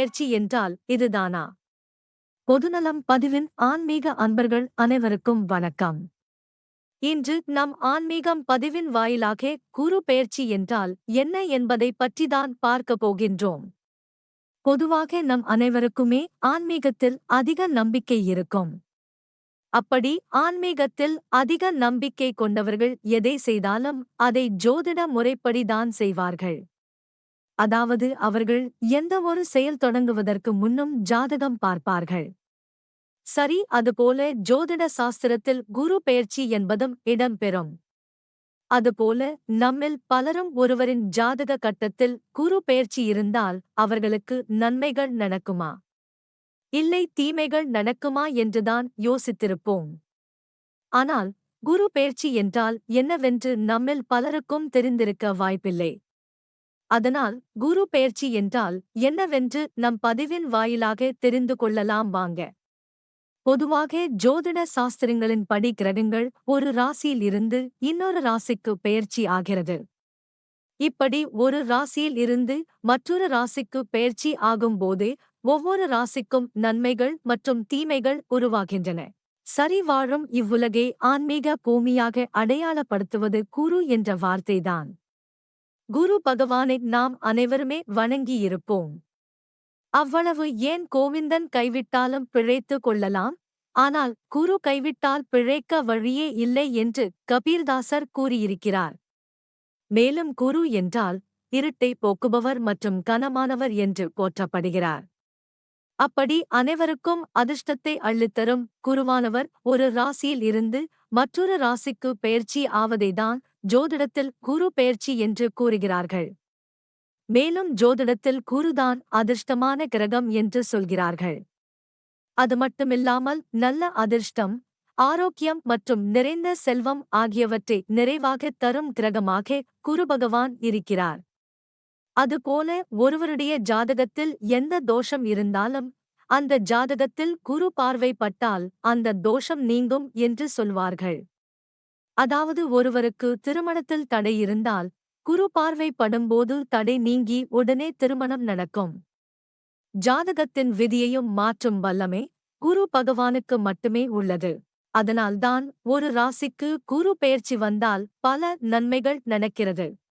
பெயர்ச்சி என்றால் இதுதானா? பொதுநலம் பதிவின் ஆன்மீக அன்பர்கள் அனைவருக்கும் வணக்கம். இன்று நம் ஆன்மீகம் பதிவின் வாயிலாக குரு பெயர்ச்சி என்றால் என்ன என்பதை பற்றிதான் பார்க்க போகின்றோம். பொதுவாக நம் அனைவருக்குமே ஆன்மீகத்தில் அதிக நம்பிக்கை இருக்கும். அப்படி ஆன்மீகத்தில் அதிக நம்பிக்கை கொண்டவர்கள் எதை செய்தாலும் அதை ஜோதிட முறைப்படிதான் செய்வார்கள். அதாவது அவர்கள் எந்த ஒரு செயல் தொடங்குவதற்கு முன்னும் ஜாதகம் பார்ப்பார்கள். சரி, அதுபோல ஜோதிட சாஸ்திரத்தில் குரு பெயர்ச்சி என்பதும் இடம்பெறும். அதுபோல நம்மில் பலரும் ஒருவரின் ஜாதக கட்டத்தில் குரு பெயர்ச்சி இருந்தால் அவர்களுக்கு நன்மைகள் நடக்குமா, இல்லை தீமைகள் நடக்குமா என்றுதான் யோசித்திருப்போம். ஆனால் குரு பெயர்ச்சி என்றால் என்னவென்று நம்மில் பலருக்கும் தெரிந்திருக்க வாய்ப்பில்லை. அதனால் குரு பெயர்ச்சி என்றால் என்னவென்று நம் பதிவின் வாயிலாக தெரிந்து கொள்ளலாம் வாங்க. பொதுவாக ஜோதிட சாஸ்திரங்களின் படி கிரகங்கள் ஒரு ராசியில் இருந்து இன்னொரு ராசிக்கு பெயர்ச்சி ஆகிறது. இப்படி ஒரு ராசியில் இருந்து மற்றொரு ராசிக்கு பெயர்ச்சி ஆகும்போது ஒவ்வொரு ராசிக்கும் நன்மைகள் மற்றும் தீமைகள் உருவாகின்றன. சரி, வாழும் இவ்வுலகை ஆன்மீக பூமியாக அடையாளப்படுத்துவது குரு என்ற வார்த்தைதான். குரு பகவானை நாம் அனைவருமே வணங்கியிருப்போம். அவ்வளவு ஏன் கோவிந்தன் கைவிட்டாலும் பிழைத்து கொள்ளலாம், ஆனால் குரு கைவிட்டால் பிழைக்க வழியே இல்லை என்று கபீர்தாசர் கூறியிருக்கிறார். மேலும் குரு என்றால் இருட்டை போக்குபவர் மற்றும் கனமானவர் என்று போற்றப்படுகிறார். அப்படி அனைவருக்கும் அதிர்ஷ்டத்தை அள்ளித்தரும் குருவானவர் ஒரு ராசியில் இருந்து மற்றொரு ராசிக்கு பெயர்ச்சி ஆவதைதான் ஜோதிடத்தில் குரு பெயர்ச்சி என்று கூறுகிறார்கள். மேலும் ஜோதிடத்தில் குருதான் அதிர்ஷ்டமான கிரகம் என்று சொல்கிறார்கள். அது மட்டுமில்லாமல் நல்ல அதிர்ஷ்டம், ஆரோக்கியம் மற்றும் நிறைந்த செல்வம் ஆகியவற்றை நிறைவாகத் தரும் கிரகமாக குரு பகவான் இருக்கிறார். அதுபோல ஒருவருடைய ஜாதகத்தில் எந்த தோஷம் இருந்தாலும் அந்த ஜாதகத்தில் குரு பார்வை பட்டால் அந்த தோஷம் நீங்கும் என்று சொல்வார்கள். அதாவது ஒருவருக்கு திருமணத்தில் தடை இருந்தால் குரு பார்வை படும்போது தடை நீங்கி உடனே திருமணம் நடக்கும். ஜாதகத்தின் விதியையும் மாற்றும் வல்லமை குரு பகவானுக்கு மட்டுமே உள்ளது. அதனால்தான் ஒரு ராசிக்கு குரு பெயர்ச்சி வந்தால் பல நன்மைகள் நடக்கிறது.